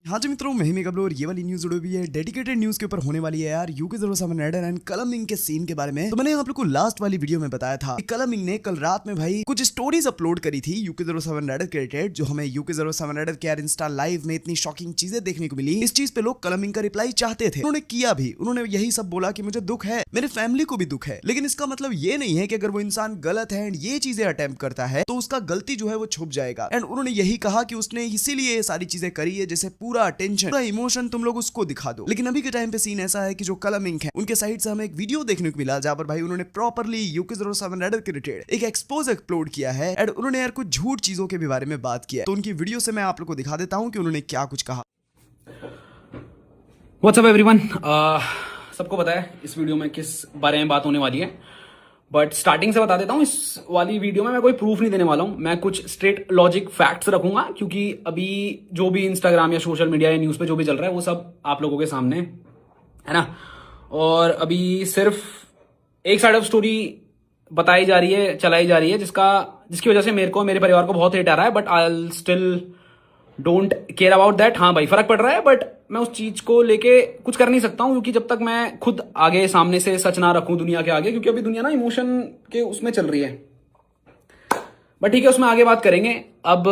हाँ जी मित्रों, मैं ही मेगा और ये वाली न्यूज जुड़ी हुई है डेडिकेटेड न्यूज के ऊपर होने वाली है यार। UK07 राइडर एंड कलम इंग के सीन के बारे में। तो मैंने आप लोग को लास्ट वाली वीडियो में बताया था कि कलम इंग ने कल रात में भाई कुछ स्टोरीज अपलोड करी थी UK07 राइडर के रिलेटेड, जो हमें UK07 राइडर के यार इंस्टा लाइव में इतनी शॉकिंग चीजें देखने को मिली। इस चीज पे लोग कलम इंग का रिप्लाई चाहते थे, उन्होंने किया भी। उन्होंने यही सब बोला कि मुझे दुख है, मेरे फैमिली को भी दुख है, लेकिन इसका मतलब ये नहीं है कि अगर वो इंसान गलत है एंड ये चीजें अटेम्प्ट करता है तो उसका गलती जो है वो छुप जाएगा। एंड उन्होंने यही कहा कि उसने इसीलिए ये सारी चीजें करी है जैसे पूरा अटेंशन, पूरा इमोशन तुम लोग उसको दिखा दो। लेकिन अभी के टाइम पे सीन ऐसा है कि जो कलम इंक है उनके साइड से हमें एक वीडियो देखने को मिला जहां पर भाई उन्होंने प्रॉपर्ली UK07 राइडर के रिलेटेड एक एक्सपोज अपलोड किया है एंड उन्होंने यार कुछ झूठ चीजों के भी बारे में बात किया है। तो उनकी वीडियो से मैं आप लोग को दिखा देता हूं कि उन्होंने क्या कुछ कहा। व्हाट्सअप एवरीवन, सबको पता है इस वीडियो में किस बारे में बात होने वाली है, बट स्टार्टिंग से बता देता हूँ। इस वाली वीडियो में मैं कोई प्रूफ नहीं देने वाला हूँ, मैं कुछ स्ट्रेट लॉजिक फैक्ट्स रखूंगा, क्योंकि अभी जो भी इंस्टाग्राम या सोशल मीडिया या न्यूज़ पे जो भी चल रहा है वो सब आप लोगों के सामने है ना। और अभी सिर्फ एक साइड ऑफ स्टोरी बताई जा रही है, चलाई जा रही है, जिसकी वजह से मेरे को, मेरे परिवार को बहुत हेट आ रहा है, but I still don't care about that. हाँ भाई, फर्क पड़ रहा है, बट मैं उस चीज को लेके कुछ कर नहीं सकता हूँ, क्योंकि जब तक मैं खुद आगे सामने से सच ना रखूं दुनिया के आगे, क्योंकि अभी दुनिया ना इमोशन के उसमें चल रही है। बट ठीक है, उसमें आगे बात करेंगे। अब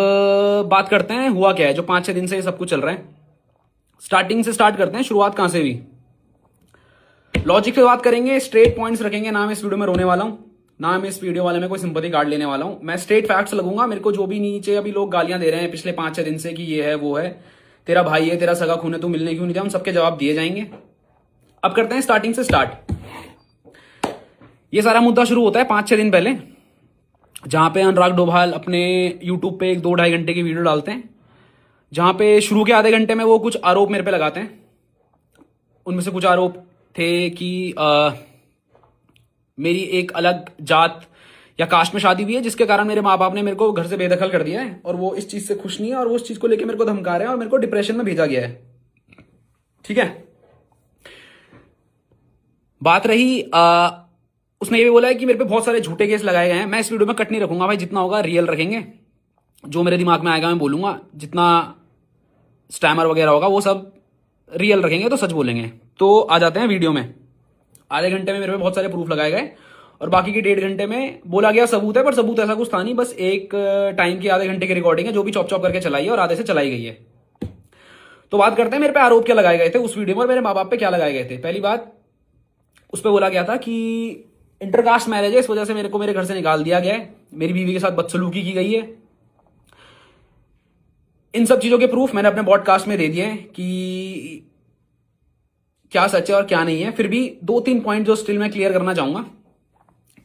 बात करते हैं हुआ क्या है जो 5-6 दिन से ये सब कुछ चल रहा है। स्टार्टिंग से स्टार्ट करते हैं, शुरुआत कहां से हुई। लॉजिक पे बात करेंगे, स्ट्रेट पॉइंट्स रखेंगे। ना मैं इस वीडियो में रोने वाला हूं, ना मैं इस वीडियो वाले में कोई सिंपैथी कार्ड लेने वाला हूं। मैं स्ट्रेट फैक्ट्स लगूंगा। मेरे को जो भी नीचे अभी लोग गालियां दे रहे हैं पिछले 5-6 दिन से कि ये है वो है, तेरा भाई है, तेरा सगा खून है, तू मिलने क्यों नहीं दिया, उन सबके जवाब दिए जाएंगे। अब करते हैं स्टार्टिंग से स्टार्ट। ये सारा मुद्दा शुरू होता है 5-6 दिन पहले, जहां पे अनुराग डोभाल अपने यूट्यूब पे 1-2-2.5 घंटे की वीडियो डालते हैं, जहां पे शुरू के आधे घंटे में वो कुछ आरोप मेरे पे लगाते हैं। उनमें से कुछ आरोप थे कि मेरी एक अलग जात या कास्ट में शादी हुई है, जिसके कारण मेरे माँ बाप ने मेरे को घर से बेदखल कर दिया है, और वो इस चीज से खुश नहीं है, और वो उस चीज को लेकर मेरे को धमका रहे हैं, और मेरे को डिप्रेशन में भेजा गया है। ठीक है। बात रही उसने ये भी बोला है कि मेरे पे बहुत सारे झूठे केस लगाए गए हैं। मैं इस वीडियो में कट नहीं रखूंगा भाई, जितना होगा रियल रखेंगे। जो मेरे दिमाग में आएगा मैं बोलूंगा, जितना स्टैमर वगैरह होगा वो सब रियल रखेंगे, तो सच बोलेंगे। तो आ जाते हैं वीडियो में। आधे घंटे में मेरे पे बहुत सारे प्रूफ लगाए गए, और बाकी के 1.5 घंटे में बोला गया सबूत है, पर सबूत ऐसा कुछ था नहीं, बस एक टाइम की आधे घंटे की रिकॉर्डिंग है जो भी चॉप चॉप करके चलाई है, और आधे से चलाई गई है। तो बात करते हैं मेरे पे आरोप क्या लगाए गए थे उस वीडियो में, और मेरे माँ बाप पे क्या लगाए गए थे। पहली बात, उस पर बोला गया था कि इंटरकास्ट मैरिज है, इस वजह से मेरे को मेरे घर से निकाल दिया गया है, मेरी बीवी के साथ बदसलूकी की गई है। इन सब चीजों के प्रूफ मैंने अपने पॉडकास्ट में दे दिए हैं कि क्या सच है और क्या नहीं है। फिर भी 2-3 पॉइंट जो स्टिल मैं क्लियर करना चाहूंगा,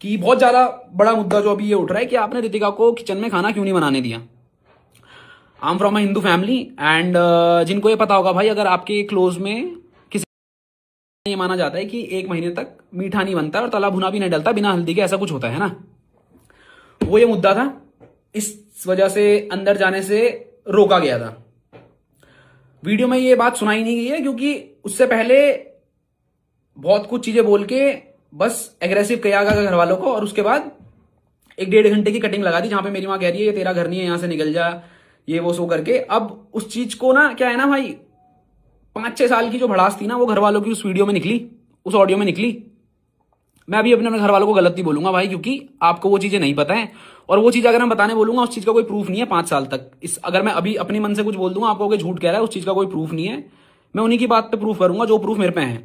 कि बहुत ज्यादा बड़ा मुद्दा जो अभी ये उठ रहा है कि आपने रितिका को किचन में खाना क्यों नहीं बनाने दिया। I am from a Hindu family, and जिनको ये पता होगा भाई, अगर आपके क्लोज में किसी, ये माना जाता है कि 1 महीने तक मीठा नहीं बनता और तला भुना भी नहीं डलता बिना हल्दी के, ऐसा कुछ होता है ना। वो ये मुद्दा था, इस वजह से अंदर जाने से रोका गया था। वीडियो में ये बात सुनाई नहीं गई है, क्योंकि उससे पहले बहुत कुछ चीजें बोल के बस एग्रेसिव किया गया घर वालों को, और उसके बाद 1-1.5 घंटे की कटिंग लगा दी, जहां पे मेरी माँ कह रही है ये तेरा घर नहीं है, यहां से निकल जा, ये वो सो करके। अब उस चीज को ना, क्या है ना भाई, 5-6 साल की जो भड़ास थी ना, वो घर वालों की उस वीडियो में निकली, उस ऑडियो में निकली। मैं अभी अपने घर वालों को गलत नहीं बोलूंगा भाई, क्योंकि आपको वो चीजें नहीं पता है, और वो चीज अगर मैं बताने बोलूंगा उस चीज का कोई प्रूफ नहीं है 5 साल तक। अगर मैं अभी अपने मन से कुछ बोल दूंगा, आपको झूठ कह रहा है, उस चीज का कोई प्रूफ नहीं है। मैं उन्हीं की बात पे प्रूफ करूंगा जो प्रूफ मेरे पे है।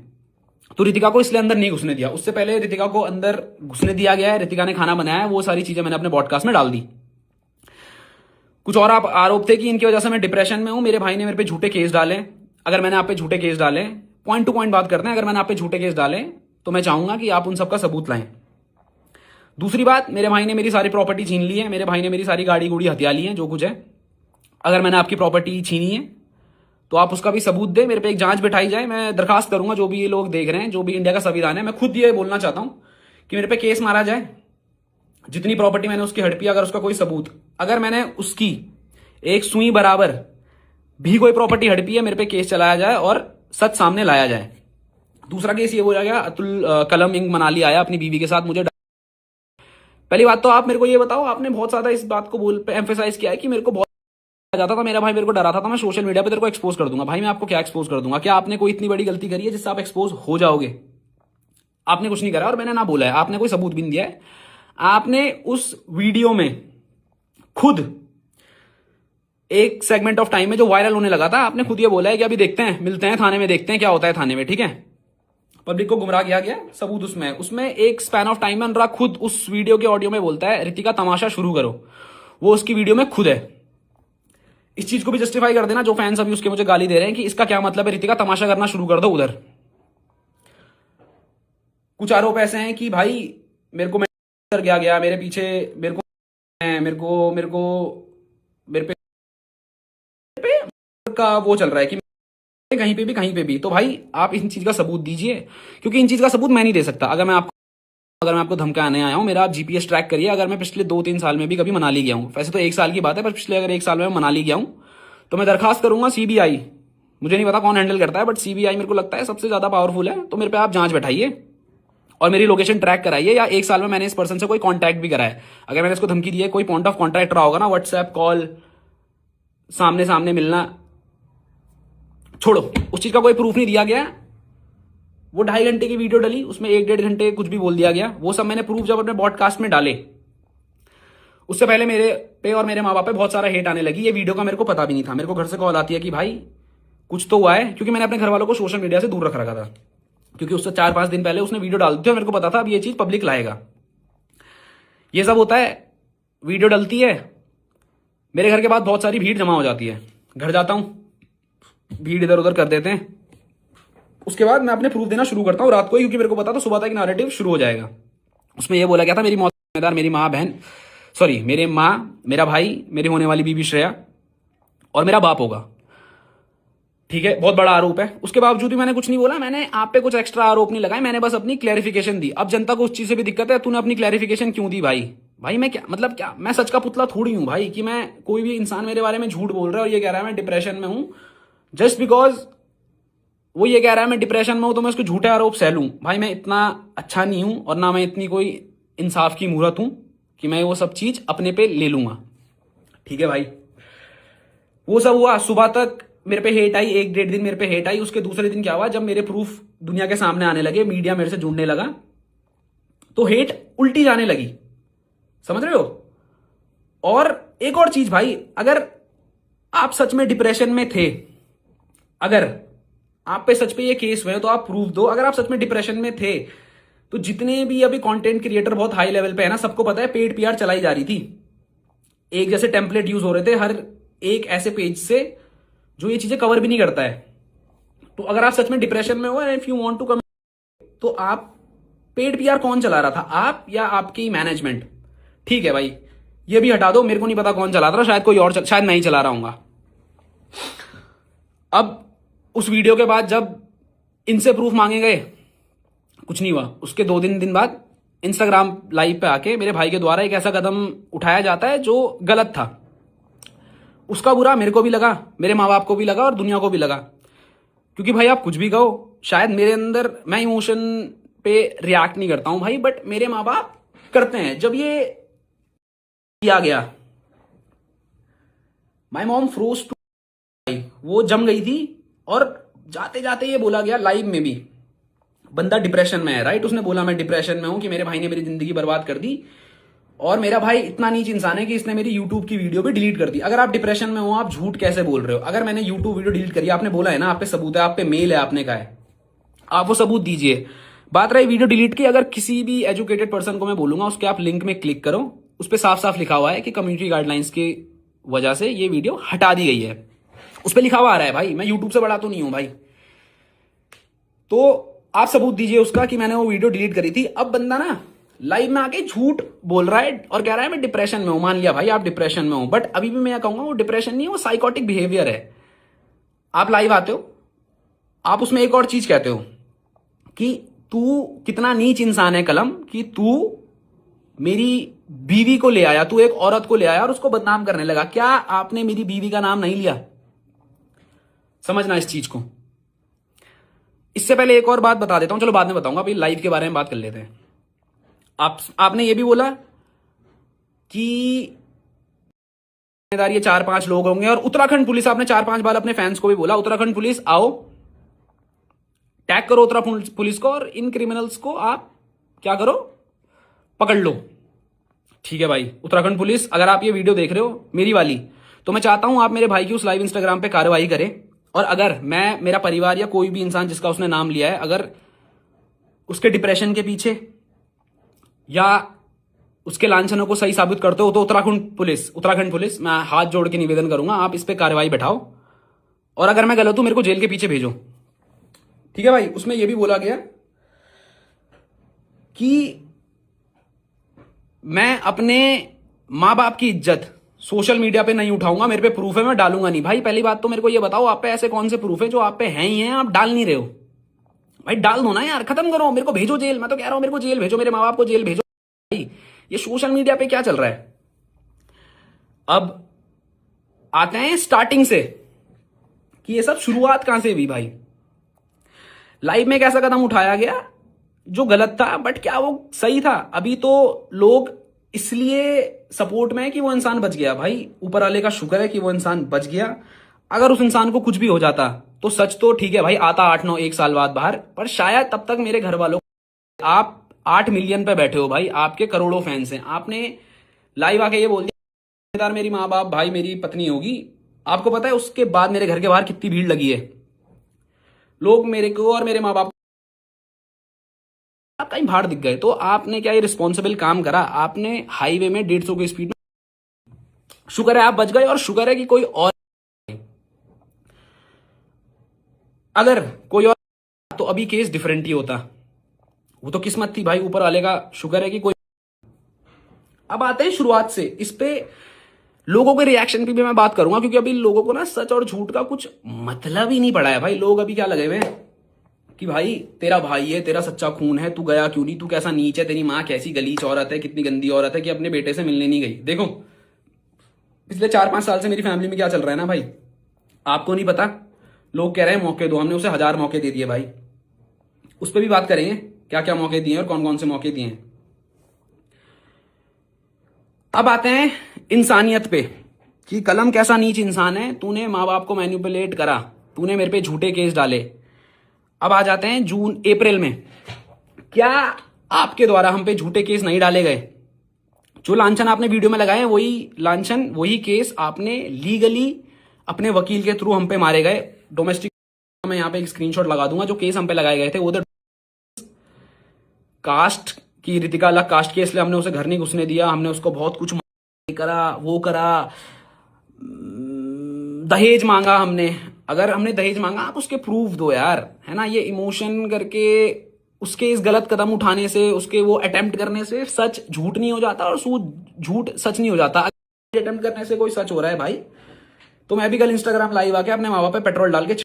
तो रितिका को इसलिए अंदर नहीं घुसने दिया, उससे पहले रितिका को अंदर घुसने दिया गया है, रितिका ने खाना बनाया है, वो सारी चीजें मैंने अपने पॉडकास्ट में डाल दी। कुछ और आरोप थे कि इनकी वजह से मैं डिप्रेशन में हूं, मेरे भाई ने मेरे पे झूठे केस डाले। अगर मैंने आप पे झूठे केस डाले, पॉइंट टू पॉइंट बात करते हैं, अगर मैंने आप पे झूठे केस डाले तो मैं चाहूंगा कि आप उन सबका सबूत लाएं। दूसरी बात, मेरे भाई ने मेरी सारी प्रॉपर्टी छीन ली है, मेरे भाई ने मेरी सारी गाड़ी गुड़ी हथिया ली है, जो कुछ है। अगर मैंने आपकी प्रॉपर्टी छीनी है तो आप उसका भी सबूत दे, मेरे पे एक जांच बिठाई जाए। मैं दरखास्त करूंगा, जो भी ये लोग देख रहे हैं, जो भी इंडिया का संविधान है, मैं खुद ये बोलना चाहता हूं कि मेरे पे केस मारा जाए। जितनी प्रॉपर्टी मैंने उसकी हड़पी, अगर उसका कोई सबूत, अगर मैंने उसकी एक सुई बराबर भी कोई प्रॉपर्टी हड़पी है, मेरे पे केस चलाया जाए और सच सामने लाया जाए। दूसरा केस ये बोला गया, कलम इंग मनाली आया अपनी बीवी के साथ मुझे। पहली बात तो आप मेरे को ये बताओ, आपने बहुत ज्यादा इस बात को एम्फेसाइज किया है कि मेरे को बहुत जाता था, मेरा भाई मेरे को डराता था मैं सोशल मीडिया पे तेरे को एक्सपोज कर दूंगा। भाई मैं आपको क्या एक्सपोज कर दूंगा? क्या आपने कोई इतनी बड़ी गलती करी है जिससे आप एक्सपोज हो जाओगे? आपने कुछ नहीं करा और मैंने ना बोला है, आपने कोई सबूत भी नहीं दिया है। आपने उस वीडियो में खुद एक सेगमेंट ऑफ टाइम में जो वायरल होने लगा था, आपने खुद ये बोला है कि अभी देखते हैं, मिलते हैं थाने में, देखते हैं क्या होता है थाने में, ठीक है? पब्लिक को गुमराह किया गया, सबूत उसमें है। उसमें एक स्पैन ऑफ टाइम में अनुराग खुद उस वीडियो के ऑडियो में बोलता है रितिका तमाशा शुरू करो, वो उसकी वीडियो में खुद है। इस चीज को भी जस्टिफाई कर देना जो फैंस अभी उसके मुझे गाली दे रहे हैं कि इसका क्या मतलब है, रितिका तमाशा करना शुरू कर दो उधर। कुछ आरोप ऐसे हैं कि भाई मेरे को कर गया मेरे पीछे, मेरे को मेरे पे का वो चल रहा है कि कहीं पे भी। तो भाई आप इन चीज का सबूत दीजिए, क्योंकि इन चीज का सबूत मैं नहीं दे सकता। अगर मैं आपको धमकाने आया हूं, मेरा आप जीपीएस ट्रैक करिए। अगर मैं पिछले 2-3 साल में भी कभी मनाली गया हूं, वैसे तो 1 साल की बात है, पर पिछले अगर 1 साल में मनाली गया हूं तो मैं दरखास्त करूंगा सीबीआई, मुझे नहीं पता कौन हैंडल करता है, बट सीबीआई मेरे को लगता है सबसे ज्यादा पावरफुल है। तो मेरे पे आप जांच बैठाइए और मेरी लोकेशन ट्रैक कराइए, या 1 साल में मैंने इस पर्सन से कोई कॉन्टैक्ट भी करा है, अगर मैंने इसको धमकी दी है, कोई पॉइंट ऑफ कॉन्टैक्ट रहा होगा ना, व्हाट्सएप कॉल, सामने सामने मिलना, छोड़ो, उस चीज का कोई प्रूफ नहीं दिया गया। वो 2.5 घंटे की वीडियो डली, उसमें 1-1.5 घंटे कुछ भी बोल दिया गया। वो सब मैंने प्रूफ जब अपने पॉडकास्ट में डाले, उससे पहले मेरे पे और मेरे माँ बाप पे बहुत सारा हेट आने लगी। ये वीडियो का मेरे को पता भी नहीं था। मेरे को घर से कॉल आती है कि भाई कुछ तो हुआ है, क्योंकि मैंने अपने घर वालों को सोशल मीडिया से दूर रख रखा था, क्योंकि उससे 4-5 दिन पहले उसने वीडियो डाल दी थी और मेरे को पता था अब ये चीज पब्लिक लाएगा। ये सब होता है, वीडियो डलती है, मेरे घर के बाद बहुत सारी भीड़ जमा हो जाती है, घर जाता हूं, भीड़ इधर उधर कर देते हैं, उसके बाद मैं अपने प्रूफ देना शुरू करता हूँ रात को ही, क्योंकि मेरे को पता था सुबह तक नैरेटिव शुरू हो जाएगा। उसमें यह बोला गया था मेरी मौत जिम्मेदार मेरी माँ बहन, सॉरी मेरे माँ, मेरा भाई, मेरी होने वाली बीबी श्रेया और मेरा बाप होगा, ठीक है? बहुत बड़ा आरोप है। उसके बावजूद भी मैंने कुछ नहीं बोला, मैंने आप पे कुछ एक्स्ट्रा आरोप नहीं लगाए, मैंने बस अपनी क्लैरिफिकेशन दी। अब जनता को उस चीज से भी दिक्कत है, तूने अपनी क्लैरिफिकेशन क्यों दी भाई? भाई मैं क्या मतलब, क्या मैं सच का पुतला थोड़ी हूं भाई कि मैं, कोई भी इंसान मेरे बारे में झूठ बोल रहा है और ये कह रहा है मैं डिप्रेशन में हूं, जस्ट बिकॉज वो ये कह रहा है मैं डिप्रेशन में हूं तो मैं उसको झूठे आरोप सह लूं? भाई मैं इतना अच्छा नहीं हूं और ना मैं इतनी कोई इंसाफ की मूरत हूं कि मैं वो सब चीज अपने पे ले लूंगा, ठीक है भाई? वो सब हुआ, सुबह तक मेरे पे हेट आई, 1-1.5 दिन मेरे पे हेट आई। उसके दूसरे दिन क्या हुआ, जब मेरे प्रूफ दुनिया के सामने आने लगे, मीडिया मेरे से जुड़ने लगा, तो हेट उल्टी जाने लगी, समझ रहे हो? और एक और चीज भाई, अगर आप सच में डिप्रेशन में थे, अगर आप पे सच पे ये केस हुए तो आप प्रूफ दो। अगर आप सच में डिप्रेशन में थे तो जितने भी अभी कंटेंट क्रिएटर बहुत हाई लेवल पे है ना, सबको पता है पेड पीआर चलाई जा रही थी, एक जैसे टेम्पलेट यूज हो रहे थे हर एक ऐसे पेज से जो ये चीजें कवर भी नहीं करता है। तो अगर आप सच में डिप्रेशन में हो and if you want to come, तो आप पेड पीआर कौन चला रहा था, आप या आपकी मैनेजमेंट? ठीक है भाई, ये भी हटा दो, मेरे को नहीं पता कौन चला रहा, शायद कोई और शायद मैं ही चला रहा हूंगा। अब उस वीडियो के बाद जब इनसे प्रूफ मांगे गए, कुछ नहीं हुआ। उसके 2 दिन बाद इंस्टाग्राम लाइव पे आके मेरे भाई के द्वारा एक ऐसा कदम उठाया जाता है जो गलत था। उसका बुरा मेरे को भी लगा, मेरे माँ बाप को भी लगा और दुनिया को भी लगा, क्योंकि भाई आप कुछ भी कहो, शायद मेरे अंदर, मैं इमोशन पे रिएक्ट नहीं करता हूं भाई, बट मेरे माँ बाप करते हैं। जब ये किया गया, माई मॉम फ्रोज टू, वो जम गई थी। और जाते जाते ये बोला गया लाइव में भी, बंदा डिप्रेशन में है, राइट? उसने बोला मैं डिप्रेशन में हूं, कि मेरे भाई ने मेरी जिंदगी बर्बाद कर दी, और मेरा भाई इतना नीच इंसान है कि इसने मेरी यूट्यूब की वीडियो भी डिलीट कर दी। अगर आप डिप्रेशन में हो, आप झूठ कैसे बोल रहे हो? अगर मैंने यूट्यूब वीडियो डिलीट करी, आपने बोला है ना, आप पे सबूत है, आप पे मेल है, आपने कहा है, आप वो सबूत दीजिए। बात रही वीडियो डिलीट की, अगर किसी भी एजुकेटेड पर्सन को मैं बोलूंगा उसके आप लिंक में क्लिक करो, उस पर साफ साफ लिखा हुआ है कि कम्युनिटी गाइडलाइंस की वजह से ये वीडियो हटा दी गई है, उस पर लिखा हुआ आ रहा है भाई, मैं यूट्यूब से बड़ा तो नहीं हूं भाई। तो आप सबूत दीजिए उसका कि मैंने वो वीडियो डिलीट करी थी। अब बंदा ना लाइव में आके झूठ बोल रहा है और कह रहा है मैं डिप्रेशन में हूं। मान लिया भाई आप डिप्रेशन में हो, बट अभी भी मैं कहूंगा वो डिप्रेशन नहीं है, वो साइकोटिक बिहेवियर है। आप लाइव आते हो, आप उसमें एक और चीज कहते हो कि तू कितना नीच इंसान है कलम, कि तू मेरी बीवी को ले आया, तू एक औरत को ले आया और उसको बदनाम करने लगा। क्या आपने मेरी बीवी का नाम नहीं लिया? समझना इस चीज को। इससे पहले एक और बात बता देता हूं, चलो बाद में बताऊंगा, अभी लाइव के बारे में बात कर लेते हैं। आपने ये भी बोला कि ये 4-5 लोग होंगे। और उत्तराखंड पुलिस, आपने 4-5 बार अपने फैंस को भी बोला, उत्तराखंड पुलिस आओ, टैग करो उत्तराखंड पुलिस को और इन क्रिमिनल्स को आप क्या करो, पकड़ लो। ठीक है भाई, उत्तराखंड पुलिस अगर आप ये वीडियो देख रहे हो मेरी वाली, तो मैं चाहता हूं आप मेरे भाई की उस लाइव इंस्टाग्राम पे कार्रवाई करें। और अगर मैं, मेरा परिवार या कोई भी इंसान जिसका उसने नाम लिया है, अगर उसके डिप्रेशन के पीछे या उसके लांछनों को सही साबित करते हो तो उत्तराखंड पुलिस मैं हाथ जोड़ के निवेदन करूंगा, आप इस पे कार्रवाई बैठाओ। और अगर मैं गलत हूं मेरे को जेल के पीछे भेजो। ठीक है भाई। उसमें यह भी बोला गया कि मैं अपने मां बाप की इज्जत सोशल मीडिया पे नहीं उठाऊंगा, मेरे पे प्रूफ है, मैं डालूंगा नहीं। भाई पहली बात तो मेरे को ये बताओ, आप पे ऐसे कौन से प्रूफ है जो आप पे हैं ही हैं, आप डाल नहीं रहे हो? भाई डाल दो ना यार, खत्म करो, मेरे को भेजो जेल। मैं तो कह रहा हूं मेरे को जेल भेजो, मेरे माँ बाप को जेल भेजो। भाई ये सोशल मीडिया पे क्या चल रहा है? अब आते हैं स्टार्टिंग से कि ये सब शुरुआत कहां से हुई। भाई लाइव में एक ऐसा कदम उठाया गया जो गलत था, बट क्या वो सही था? अभी तो लोग इसलिए सपोर्ट में है कि वो इंसान बच गया। भाई ऊपर वाले का शुक्र है कि वो इंसान बच गया। अगर उस इंसान को कुछ भी हो जाता तो सच तो ठीक है भाई, आता 8-9 एक साल बाद बाहर, पर शायद तब तक मेरे घर वालों, आप 8 मिलियन पे बैठे हो भाई, आपके करोड़ों फैंस हैं, आपने लाइव आके ये बोल दिया मेरी माँ बाप, भाई मेरी पत्नी होगी। आपको पता है उसके बाद मेरे घर के बाहर कितनी भीड़ लगी है? लोग मेरे को और मेरे माँ बाप आप कहीं भाड़ दिख गए। तो आपने क्या ये रिस्पॉन्सिबल काम करा? आपने हाईवे में 150 की स्पीड में, शुक्र है आप बच गए, और शुक्र है कि कोई और, अगर कोई और तो अभी केस डिफरेंट ही होता। वो तो किस्मत थी भाई, ऊपर वाले का शुक्र है कि कोई। अब आते हैं शुरुआत से, इस पे लोगों के रिएक्शन की भी मैं बात करूंगा, क्योंकि अभी लोगों को ना सच और झूठ का कुछ मतलब ही नहीं पड़ा है। भाई लोग अभी क्या लगे हुए हैं कि भाई तेरा भाई है, तेरा सच्चा खून है, तू गया क्यों नहीं, तू कैसा नीच है, तेरी माँ कैसी गलीच औरत है, कितनी गंदी औरत है कि अपने बेटे से मिलने नहीं गई। देखो पिछले 4-5 साल से मेरी फैमिली में क्या चल रहा है ना भाई, आपको नहीं पता। लोग कह रहे हैं मौके दो, हमने उसे 1000 मौके दे दिए भाई। उस पर भी बात करेंगे क्या क्या मौके दिए और कौन कौन से मौके दिए हैं। अब आते हैं इंसानियत पे कि कलम कैसा नीच इंसान है, तूने माँ बाप को मैनिपुलेट करा, तूने मेरे पे झूठे केस डाले। अब आ जाते हैं अप्रैल में, क्या आपके द्वारा हम पे झूठे केस नहीं डाले गए? जो लांछन आपने वीडियो में लगाए वही लांछन, वही केस आपने लीगली अपने वकील के थ्रू हम पे मारे गए। डोमेस्टिक, मैं यहाँ पे एक स्क्रीनशॉट लगा दूंगा, जो केस हम पे लगाए गए थे वो तो कास्ट की, ऋतिका अलग कास्ट के, इसलिए हमने उसे घर नहीं घुसने दिया, हमने उसको बहुत कुछ करा, वो करा, दहेज मांगा हमने। अगर हमने दहेज मांगा, आप उसके प्रूफ दो यार, है ना? ये इमोशन करके उसके इस गलत कदम उठाने से, उसके वो अटेम्प्ट करने से सच झूठ नहीं हो जाता और झूठ सच नहीं हो जाता। अटेम्प्ट करने से कोई सच हो रहा है भाई, तो मैं भी कल इंस्टाग्राम लाइव आके अपने माँ बाप पे पेट्रोल डाल के,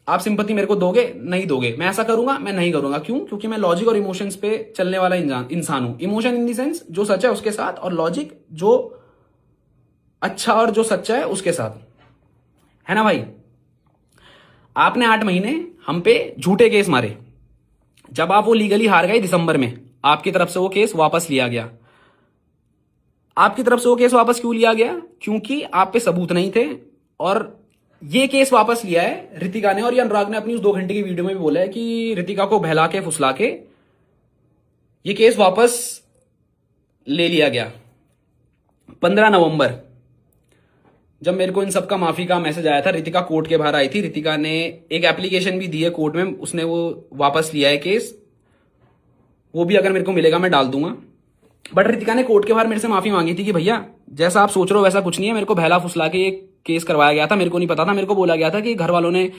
आप सिंपैथी मेरे को दोगे? नहीं दोगे। मैं ऐसा करूंगा? मैं नहीं करूंगा। क्यों? क्योंकि मैं लॉजिक और इमोशंस पे चलने वाला इंसान हूं। इमोशन इन दी सेंस जो सच है उसके साथ, और लॉजिक जो अच्छा और जो सच्चा है उसके साथ, है ना भाई? आपने 8 महीने हम पे झूठे केस मारे। जब आप वो लीगली हार गए दिसंबर में, आपकी तरफ से वो केस वापस लिया गया। आपकी तरफ से वो केस वापस क्यों लिया गया? क्योंकि आप पे सबूत नहीं थे। और ये केस वापस लिया है ऋतिका ने, और ये अनुराग ने अपनी उस 2 घंटे की वीडियो में भी बोला है कि ऋतिका को बहला के फुसला के ये केस वापस ले लिया गया। 15 नवंबर जब मेरे को इन सबका माफी का मैसेज आया था, ऋतिका कोर्ट के बाहर आई थी। ऋतिका ने एक एप्लीकेशन भी दी है कोर्ट में, उसने वो वापस लिया है केस। वो भी अगर मेरे को मिलेगा मैं डाल दूंगा। बट ऋतिका ने कोर्ट के बाहर मेरे से माफी मांगी थी कि भैया जैसा आप सोच रहे हो वैसा कुछ नहीं है, मेरे को बहला फुसला के एक केस करवाया गया था, मेरे को नहीं पता था। मेरे को बोला गया था कि घर वालों ने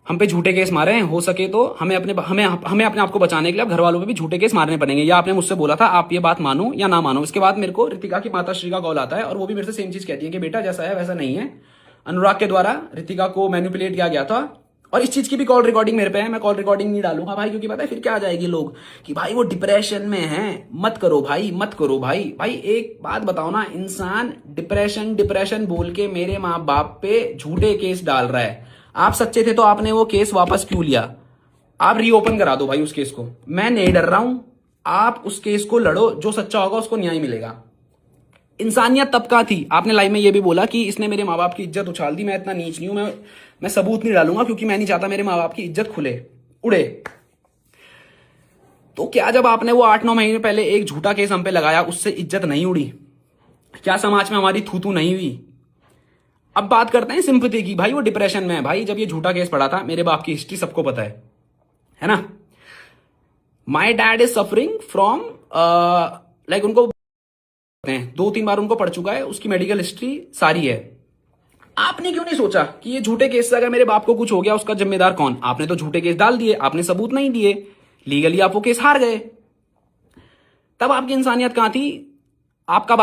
हम पे झूठे केस मारे हैं, हो सके तो हमें अपने आप को बचाने के लिए अब घर वालों पे भी झूठे केस मारने पड़ेंगे। या आपने मुझसे बोला था, आप ये बात मानो या ना मानो। इसके बाद मेरे को ऋतिका की माता श्री का कॉल आता है, और वो भी मेरे से सेम चीज कहती है कि बेटा जैसा है वैसा नहीं है, अनुराग के द्वारा ऋतिका को मैनिपुलेट किया गया था। और इस चीज की भी कॉल रिकॉर्डिंग मेरे पे है, मैं कॉल रिकॉर्डिंग नहीं डालूंगा भाई, क्योंकि पता है फिर क्या आ जाएगी लोग कि भाई वो डिप्रेशन में है। मत करो भाई, मत करो भाई। भाई एक बात बताओ ना, इंसान डिप्रेशन बोल के मेरे माँ बाप पे झूठे केस डाल रहा है। आप सच्चे थे तो आपने वो केस वापस क्यों लिया? आप रीओपन करा दो भाई उस केस को, मैं नहीं डर रहा हूं। आप उस केस को लड़ो, जो सच्चा होगा उसको न्याय मिलेगा। इंसानियत तबका थी। आपने लाइव में ये भी बोला कि इसने मेरे माँ बाप की इज्जत उछाल दी। मैं इतना नीच नहीं हूं, मैं सबूत नहीं डालूंगा क्योंकि मैं नहीं चाहता मेरे माँ बाप की इज्जत खुले उड़े। तो क्या जब आपने वो 8-9 महीने पहले एक झूठा केस हम पे लगाया उससे इज्जत नहीं उड़ी? क्या समाज में हमारी थू थू नहीं हुई? अब बात करते हैं सिंपैथी की। भाई वो डिप्रेशन में है। भाई जब ये झूठा केस पड़ा था, मेरे बाप की हिस्ट्री सबको पता है ना। My dad is suffering from like उनको 2-3 बार उनको पड़ चुका है, उसकी मेडिकल हिस्ट्री सारी है। आपने क्यों नहीं सोचा कि ये झूठे केस से अगर मेरे बाप को कुछ हो गया उसका जिम्मेदार कौन? आपने तो झूठे केस डाल दिए, आपने सबूत नहीं दिए, लीगली आप वो केस हार गए। तब आपकी इंसानियत कहां थी? आपका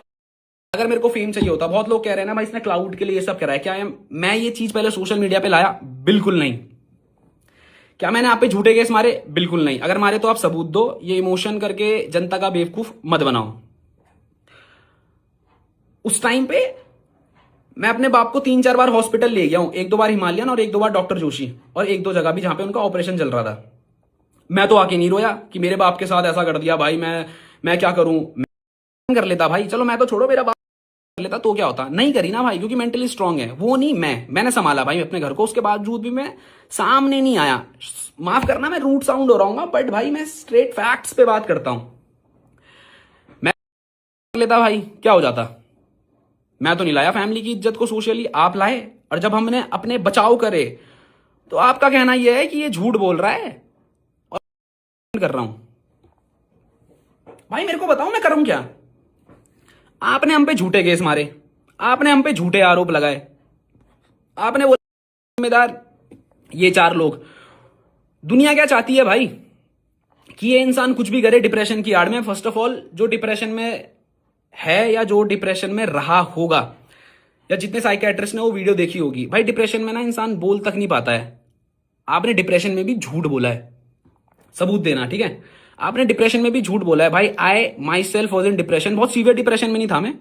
अगर मेरे को फेम चाहिए होता, बहुत लोग कह रहे हैं ना भाई इसने क्लाउड के लिए ये सब करा है, क्या है? मैं ये चीज पहले सोशल मीडिया पे लाया? बिल्कुल नहीं। क्या मैंने आप पे झूठे केस मारे? बिल्कुल नहीं। अगर मारे तो आप सबूत दो, ये इमोशन करके जनता का बेवकूफ मत बनाओ। उस टाइम पे मैं अपने बाप को 3-4 बार हॉस्पिटल ले गया हूं, 1-2 बार हिमालयन और 1-2 बार डॉक्टर जोशी, और 1-2 जगह भी जहां पे उनका ऑपरेशन चल रहा था। मैं तो आके नहीं रोया कि मेरे बाप के साथ ऐसा कर दिया। भाई मैं क्या करूं? मैं कर लेता भाई, चलो मैं तो छोड़ो, मेरा बाप कर लेता तो क्या होता? नहीं करी ना भाई, क्योंकि मेंटली स्ट्रांग है वो। नहीं, मैंने संभाला भाई अपने घर को, उसके बावजूद भी मैं सामने नहीं आया। माफ करना मैं रूट साउंड हो रहा हूँ, बट भाई मैं स्ट्रेट फैक्ट्स पे बात करता हूं। मैं कर लेता भाई, क्या हो जाता? मैं तो नहीं लाया फैमिली की इज्जत को सोशली, आप लाए। और जब हमने अपने बचाव करे तो आपका कहना यह है कि ये झूठ बोल रहा है और कर रहा हूं। भाई मेरे को बताओ मैं करूं क्या? आपने हम पे झूठे केस मारे, आपने हम पे झूठे आरोप लगाए, आपने बोला जिम्मेदार ये 4 लोग। दुनिया क्या चाहती है भाई? कि ये इंसान कुछ भी करे डिप्रेशन की आड़ में। फर्स्ट ऑफ ऑल जो डिप्रेशन में है या जो डिप्रेशन में रहा होगा, या जितने साइकियाट्रिस्ट ने वो वीडियो देखी होगी, भाई डिप्रेशन में ना इंसान बोल तक नहीं पाता है। आपने डिप्रेशन में भी झूठ बोला है, सबूत देना, ठीक है? आपने डिप्रेशन में भी झूठ बोला है। भाई I myself was in depression, बहुत सीवियर डिप्रेशन में नहीं था मैं,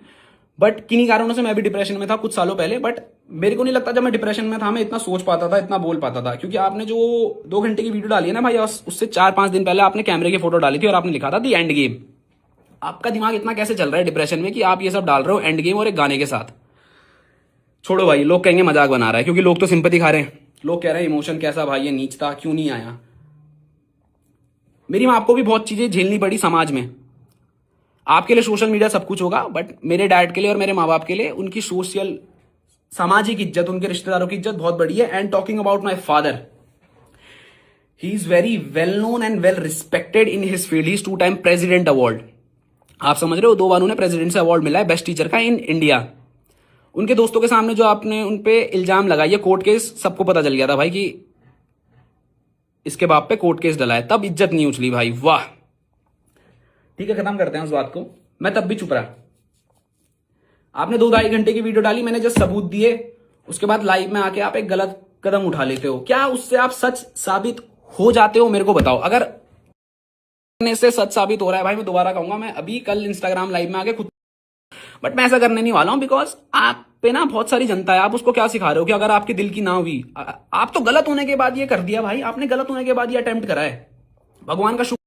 बट किन्हीं कारणों से मैं भी डिप्रेशन में था कुछ सालों पहले। बट मेरे को नहीं लगता जब मैं डिप्रेशन में था मैं इतना सोच पाता था, इतना बोल पाता था। क्योंकि आपने जो 2 घंटे की वीडियो डाली है ना भाई, उससे 4-5 दिन पहले आपने कैमरे की फोटो डाली थी और आपने लिखा था दी एंड गेम। आपका दिमाग इतना कैसे चल रहा है डिप्रेशन में कि आप ये सब डाल रहे हो एंड गेम और एक गाने के साथ? छोड़ो भाई, लोग कहेंगे मजाक बना रहा है, क्योंकि लोग तो सिंपैथी खा रहे हैं। लोग कह रहे हैं इमोशन कैसा भाई, ये नीच था, क्यों नहीं आया? मेरी मां को भी बहुत चीजें झेलनी पड़ी समाज में। आपके लिए सोशल मीडिया सब कुछ होगा, बट मेरे डैड के लिए और मेरे माँ बाप के लिए उनकी सोशल सामाजिक इज्जत, उनके रिश्तेदारों की इज्जत बहुत बड़ी है। And talking about my father, he is very well known and well respected in his field. He is 2 time president award. आप समझ रहे हो, 2 बार उन्हें प्रेसिडेंट से अवार्ड मिला है बेस्ट टीचर का इन इंडिया। उनके दोस्तों के सामने जो आपने उनपे इल्जाम लगाया, कोर्ट केस सबको पता चल गया था भाई कि इसके बाप पे कोर्ट केस डला है, तब इज्जत नहीं उछली भाई। वाह, ठीक है, खत्म करते हैं उस बात को। मैं तब भी चुप रहा। आपने 2-2.5 घंटे की वीडियो डाली, मैंने जस्ट सबूत दिए, उसके बाद लाइव में आके आप एक गलत कदम उठा लेते हो। क्या उससे आप सच साबित हो जाते हो? मेरे को बताओ। अगर से सच साबित हो रहा है भाई, मैं दोबारा कहूंगा, मैं अभी कल इंस्टाग्राम लाइव में आके खुद, बट मैं ऐसा करने नहीं वाला हूं। बिकॉज आप पे ना बहुत सारी जनता है, आप उसको क्या सिखा रहे हो कि अगर आपके दिल की ना हुई, आप तो गलत होने के बाद ये कर दिया भाई, आपने गलत होने के बाद ये अटेम्प्ट करा है। भगवान का शुक्र,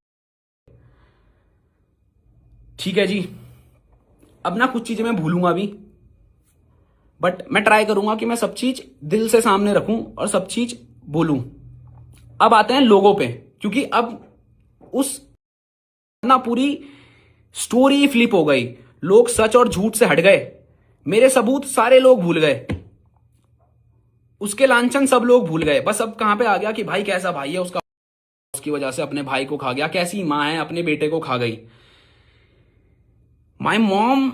ठीक है जी। अब ना कुछ चीजें मैं भूलूंगा भी, बट मैं ट्राई करूंगा कि मैं सब चीज दिल से सामने रखूं और सब चीज बोलूं। अब आते हैं लोगों पे, क्योंकि अब उस ना पूरी स्टोरी फ्लिप हो गई। लोग सच और झूठ से हट गए, मेरे सबूत सारे लोग भूल गए, उसके लांछन सब लोग भूल गए। बस अब कहां पे आ गया कि भाई कैसा भाई है उसका, उसकी वजह से अपने भाई को खा गया, कैसी मां है अपने बेटे को खा गई। My mom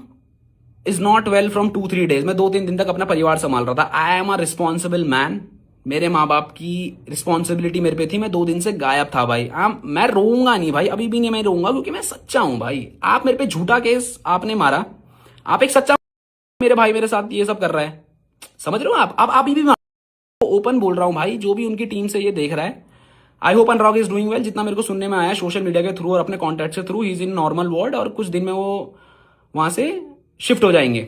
is not well from 2-3 days. मैं 2-3 दिन तक अपना परिवार संभाल रहा था। I am a responsible man. मेरे माँ बाप की रिस्पॉन्सिबिलिटी मेरे पे थी। मैं 2 दिन से गायब था भाई। मैं रोऊंगा नहीं भाई, अभी भी नहीं मैं रोऊंगा, क्योंकि मैं सच्चा हूं भाई। आप मेरे पे झूठा केस आपने मारा, आप एक सच्चा, मेरे भाई मेरे साथ ये सब कर रहा है, समझ रहे हो आप? अब अभी भी ओपन बोल रहा हूं भाई, जो भी उनकी टीम से ये देख रहा है, I hope Anurag is doing well. जितना मेरे को सुनने में आया सोशल मीडिया के थ्रू और अपने कॉन्टैक्ट के through, he is in normal ward और कुछ दिन में वो वहां से शिफ्ट हो जाएंगे।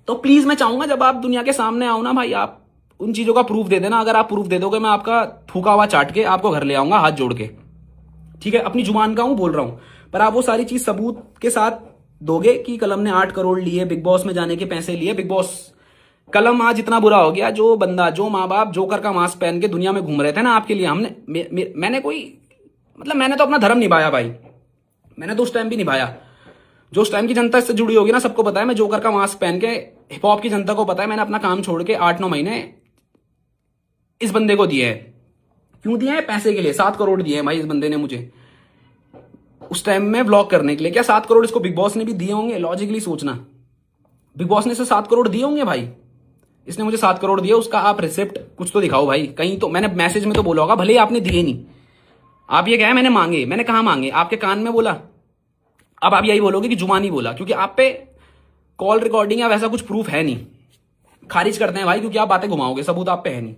तो प्लीज मैं चाहूंगा जब आप दुनिया के सामने आओ ना भाई, आप उन चीजों का प्रूफ दे देना। अगर आप प्रूफ दे दोगे, मैं आपका थूका हुआ चाट के आपको घर ले आऊंगा हाथ जोड़ के, ठीक है? अपनी जुबान का हूं बोल रहा हूं, पर आप वो सारी चीज सबूत के साथ दोगे कि कलम ने 8 करोड़ लिए, बिग बॉस में जाने के पैसे लिए। बिग बॉस कलम आज इतना बुरा हो गया, जो बंदा, जो माँ बाप जोकर का मास्क पहन के दुनिया में घूम रहे थे ना आपके लिए, मैंने कोई, मतलब मैंने तो अपना धर्म निभाया भाई, मैंने तो उस टाइम भी निभाया। जो उस टाइम की जनता इससे जुड़ी होगी ना, सबको पता है मैं जोकर का मास्क पहन के, हिप हॉप की जनता को पता है मैंने अपना काम छोड़ के 8-9 महीने इस बंदे को दिए हैं। क्यों दिए हैं? पैसे के लिए। 7 करोड़ दिए हैं भाई इस बंदे ने मुझे उस टाइम में व्लॉग करने के लिए। क्या 7 करोड़ इसको बिग बॉस ने भी दिए होंगे? लॉजिकली सोचना, बिग बॉस ने इसे 7 करोड़ दिए होंगे भाई। इसने मुझे 7 करोड़ दिए, उसका आप रिसिप्ट कुछ तो दिखाओ भाई। कहीं तो मैंने मैसेज में तो बोला होगा, भले ही आपने दिए नहीं। आप ये कहा मैंने मांगे, मैंने कहा मांगे? आपके कान में बोला? अब आप यही बोलोगे कि जुबानी बोला, क्योंकि आप पे कॉल रिकॉर्डिंग या वैसा कुछ प्रूफ है नहीं। खारिज करते हैं भाई, क्योंकि आप बातें घुमाओगे, सबूत आप पे है नहीं।